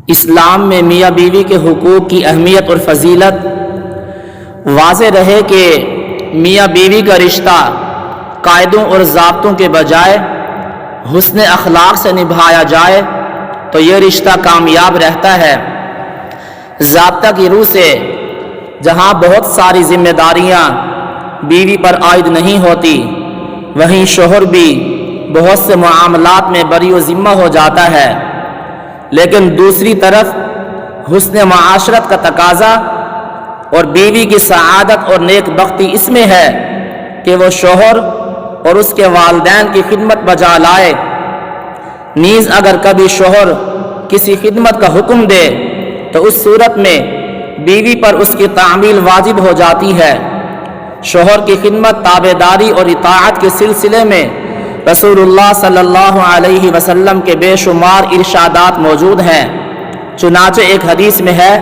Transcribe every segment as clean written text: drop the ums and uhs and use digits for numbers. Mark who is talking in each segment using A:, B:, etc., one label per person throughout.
A: اسلام میں میاں بیوی کے حقوق کی اہمیت اور فضیلت واضح رہے کہ میاں بیوی کا رشتہ قاعدوں اور ضابطوں کے بجائے حسن اخلاق سے نبھایا جائے تو یہ رشتہ کامیاب رہتا ہے۔ ضابطہ کی روح سے جہاں بہت ساری ذمہ داریاں بیوی پر عائد نہیں ہوتی، وہیں شوہر بھی بہت سے معاملات میں بری و ذمہ ہو جاتا ہے، لیکن دوسری طرف حسن معاشرت کا تقاضا اور بیوی کی سعادت اور نیک بختی اس میں ہے کہ وہ شوہر اور اس کے والدین کی خدمت بجا لائے۔ نیز اگر کبھی شوہر کسی خدمت کا حکم دے تو اس صورت میں بیوی پر اس کی تعمیل واجب ہو جاتی ہے۔ شوہر کی خدمت، تابعداری اور اطاعت کے سلسلے میں رسول اللہ صلی اللہ علیہ وسلم کے بے شمار ارشادات موجود ہیں۔ چنانچہ ایک حدیث میں ہے،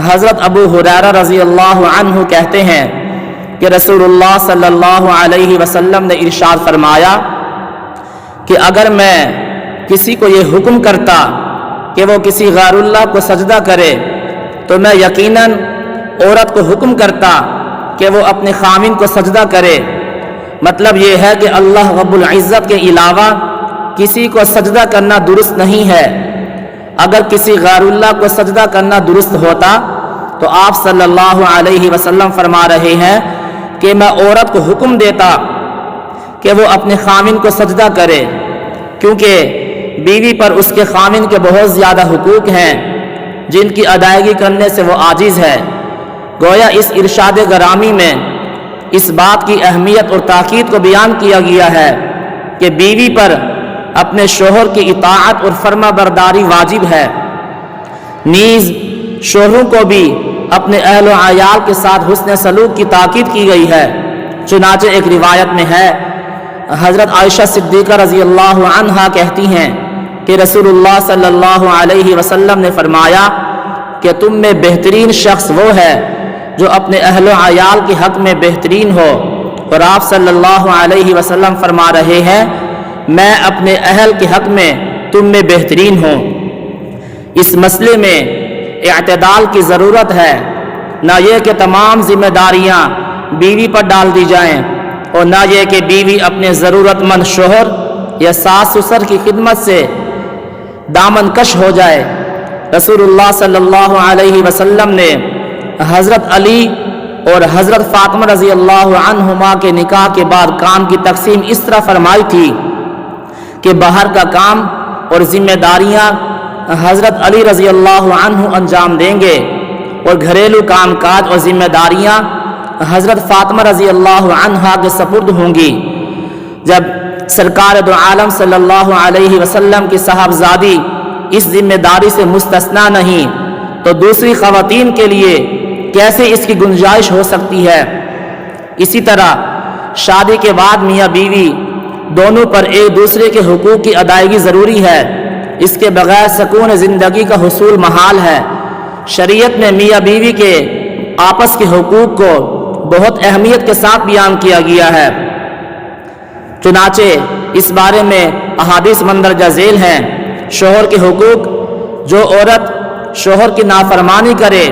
A: حضرت ابو ہریرہ رضی اللہ عنہ کہتے ہیں کہ رسول اللہ صلی اللہ علیہ وسلم نے ارشاد فرمایا کہ اگر میں کسی کو یہ حکم کرتا کہ وہ کسی غیر اللہ کو سجدہ کرے تو میں یقیناً عورت کو حکم کرتا کہ وہ اپنے خامن کو سجدہ کرے۔ مطلب یہ ہے کہ اللہ رب العزت کے علاوہ کسی کو سجدہ کرنا درست نہیں ہے۔ اگر کسی غیر اللہ کو سجدہ کرنا درست ہوتا تو آپ صلی اللہ علیہ وسلم فرما رہے ہیں کہ میں عورت کو حکم دیتا کہ وہ اپنے خامن کو سجدہ کرے، کیونکہ بیوی پر اس کے خامن کے بہت زیادہ حقوق ہیں جن کی ادائیگی کرنے سے وہ عاجز ہے۔ گویا اس ارشاد گرامی میں اس بات کی اہمیت اور تاکید کو بیان کیا گیا ہے کہ بیوی پر اپنے شوہر کی اطاعت اور فرما برداری واجب ہے۔ نیز شوہروں کو بھی اپنے اہل و عیال کے ساتھ حسن سلوک کی تاکید کی گئی ہے۔ چنانچہ ایک روایت میں ہے، حضرت عائشہ صدیقہ رضی اللہ عنہا کہتی ہیں کہ رسول اللہ صلی اللہ علیہ وسلم نے فرمایا کہ تم میں بہترین شخص وہ ہے جو اپنے اہل و عیال کے حق میں بہترین ہو، اور آپ صلی اللہ علیہ وسلم فرما رہے ہیں میں اپنے اہل کے حق میں تم میں بہترین ہوں۔ اس مسئلے میں اعتدال کی ضرورت ہے، نہ یہ کہ تمام ذمہ داریاں بیوی پر ڈال دی جائیں، اور نہ یہ کہ بیوی اپنے ضرورت مند شوہر یا ساس سسر کی خدمت سے دامن کش ہو جائے۔ رسول اللہ صلی اللہ علیہ وسلم نے حضرت علی اور حضرت فاطمہ رضی اللہ عنہما کے نکاح کے بعد کام کی تقسیم اس طرح فرمائی تھی کہ باہر کا کام اور ذمہ داریاں حضرت علی رضی اللہ عنہ انجام دیں گے، اور گھریلو کام کاج اور ذمہ داریاں حضرت فاطمہ رضی اللہ عنہا کے سپرد ہوں گی۔ جب سرکار دو عالم صلی اللہ علیہ وسلم کی صاحبزادی اس ذمہ داری سے مستثنا نہیں تو دوسری خواتین کے لیے کیسے اس کی گنجائش ہو سکتی ہے؟ اسی طرح شادی کے بعد میاں بیوی دونوں پر ایک دوسرے کے حقوق کی ادائیگی ضروری ہے، اس کے بغیر سکون زندگی کا حصول محال ہے۔ شریعت میں میاں بیوی کے آپس کے حقوق کو بہت اہمیت کے ساتھ بیان کیا گیا ہے۔ چنانچہ اس بارے میں احادیث مندرجہ ذیل ہیں۔ شوہر کے حقوق، جو عورت شوہر کی نافرمانی کرے،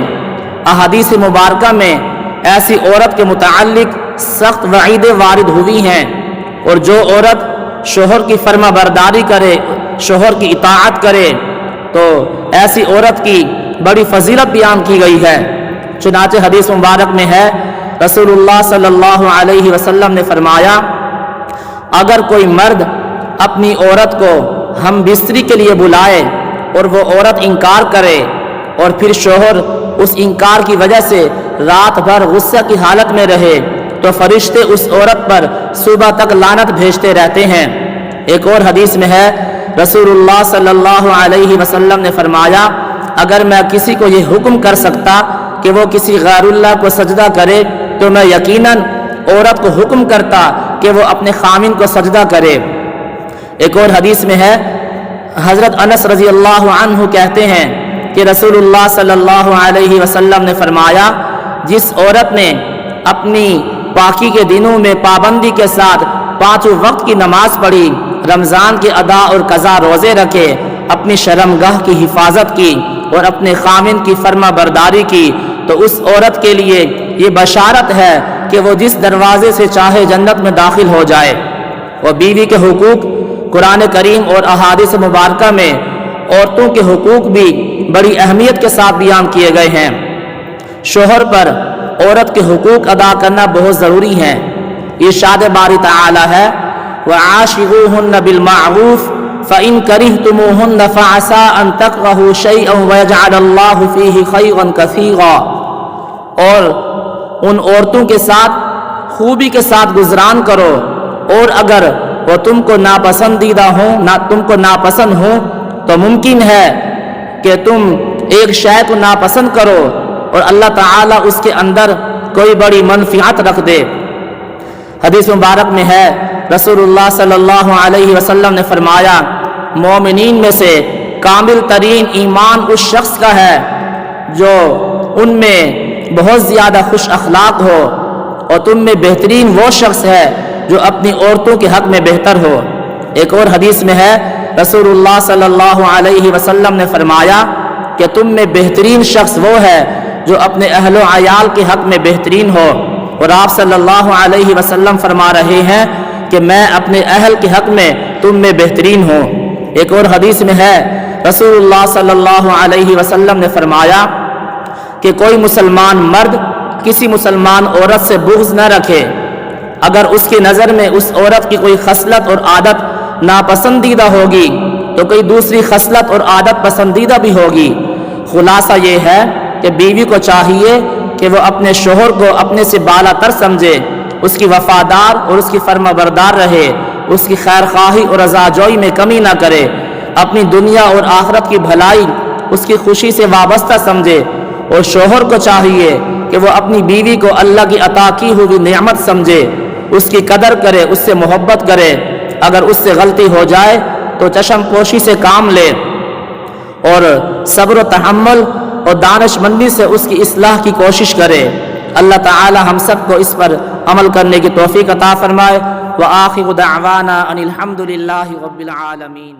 A: احادیث مبارکہ میں ایسی عورت کے متعلق سخت وعیدیں وارد ہوئی ہیں، اور جو عورت شوہر کی فرما برداری کرے، شوہر کی اطاعت کرے تو ایسی عورت کی بڑی فضیلت بیان کی گئی ہے۔ چنانچہ حدیث مبارک میں ہے، رسول اللہ صلی اللہ علیہ وسلم نے فرمایا اگر کوئی مرد اپنی عورت کو ہم بستری کے لیے بلائے اور وہ عورت انکار کرے اور پھر شوہر اس انکار کی وجہ سے رات بھر غصہ کی حالت میں رہے تو فرشتے اس عورت پر صبح تک لعنت بھیجتے رہتے ہیں۔ ایک اور حدیث میں ہے، رسول اللہ صلی اللہ علیہ وسلم نے فرمایا اگر میں کسی کو یہ حکم کر سکتا کہ وہ کسی غیر اللہ کو سجدہ کرے تو میں یقیناً عورت کو حکم کرتا کہ وہ اپنے خامن کو سجدہ کرے۔ ایک اور حدیث میں ہے، حضرت انس رضی اللہ عنہ کہتے ہیں کہ رسول اللہ صلی اللہ علیہ وسلم نے فرمایا جس عورت نے اپنی پاکی کے دنوں میں پابندی کے ساتھ 5 وقت کی نماز پڑھی، رمضان کے ادا اور قضا روزے رکھے اپنی شرمگاہ کی حفاظت کی اور اپنے خاوند کی فرما برداری کی تو اس عورت کے لیے یہ بشارت ہے کہ وہ جس دروازے سے چاہے جنت میں داخل ہو جائے۔ اور بیوی کے حقوق قرآن کریم اور احادیث مبارکہ میں عورتوں کے حقوق بھی بڑی اہمیت کے ساتھ بیان کیے گئے ہیں۔ شوہر پر عورت کے حقوق ادا کرنا بہت ضروری ہے۔ ارشاد باری تعالی ہے وَعَاشِرُوهُنَّ بِالْمَعْرُوفِ فَإِن كَرِهْتُمُوهُنَّ فَعَسَىٰ أَن تَكْرَهُوا شَيْئًا وَيَجْعَلَ اللَّهُ فِيهِ خَيْرًا كَثِيرًا، اور ان عورتوں کے ساتھ خوبی کے ساتھ گزران کرو، اور اگر وہ تم کو ناپسندیدہ ہوں، تم کو ناپسند ہوں، تو ممکن ہے کہ تم ایک شے کو ناپسند کرو اور اللہ تعالیٰ اس کے اندر کوئی بڑی منفعت رکھ دے۔ حدیث مبارک میں ہے رسول اللہ صلی اللہ علیہ وسلم نے فرمایا مومنین میں سے کامل ترین ایمان اس شخص کا ہے جو ان میں بہت زیادہ خوش اخلاق ہو، اور تم میں بہترین وہ شخص ہے جو اپنی عورتوں کے حق میں بہتر ہو۔ ایک اور حدیث میں ہے رسول اللہ صلی اللہ علیہ وسلم نے فرمایا کہ تم میں بہترین شخص وہ ہے جو اپنے اہل و عیال کے حق میں بہترین ہو، اور آپ صلی اللہ علیہ وسلم فرما رہے ہیں کہ میں اپنے اہل کے حق میں تم میں بہترین ہوں۔ ایک اور حدیث میں ہے رسول اللہ صلی اللہ علیہ وسلم نے فرمایا کہ کوئی مسلمان مرد کسی مسلمان عورت سے بغض نہ رکھے، اگر اس کی نظر میں اس عورت کی کوئی خصلت اور عادت ناپسندیدہ ہوگی تو کوئی دوسری خصلت اور عادت پسندیدہ بھی ہوگی۔ خلاصہ یہ ہے کہ بیوی کو چاہیے کہ وہ اپنے شوہر کو اپنے سے بالا تر سمجھے، اس کی وفادار اور اس کی فرما بردار رہے، اس کی خیر خواہی اور رضا جوئی میں کمی نہ کرے، اپنی دنیا اور آخرت کی بھلائی اس کی خوشی سے وابستہ سمجھے، اور شوہر کو چاہیے کہ وہ اپنی بیوی کو اللہ کی عطا کی ہوئی نعمت سمجھے، اس کی قدر کرے، اس سے محبت کرے، اگر اس سے غلطی ہو جائے تو چشم پوشی سے کام لے، اور صبر و تحمل اور دانش مندی سے اس کی اصلاح کی کوشش کرے۔ اللہ تعالی ہم سب کو اس پر عمل کرنے کی توفیق عطا فرمائے۔ وآخر دعوانا ان الحمد للہ رب العالمین۔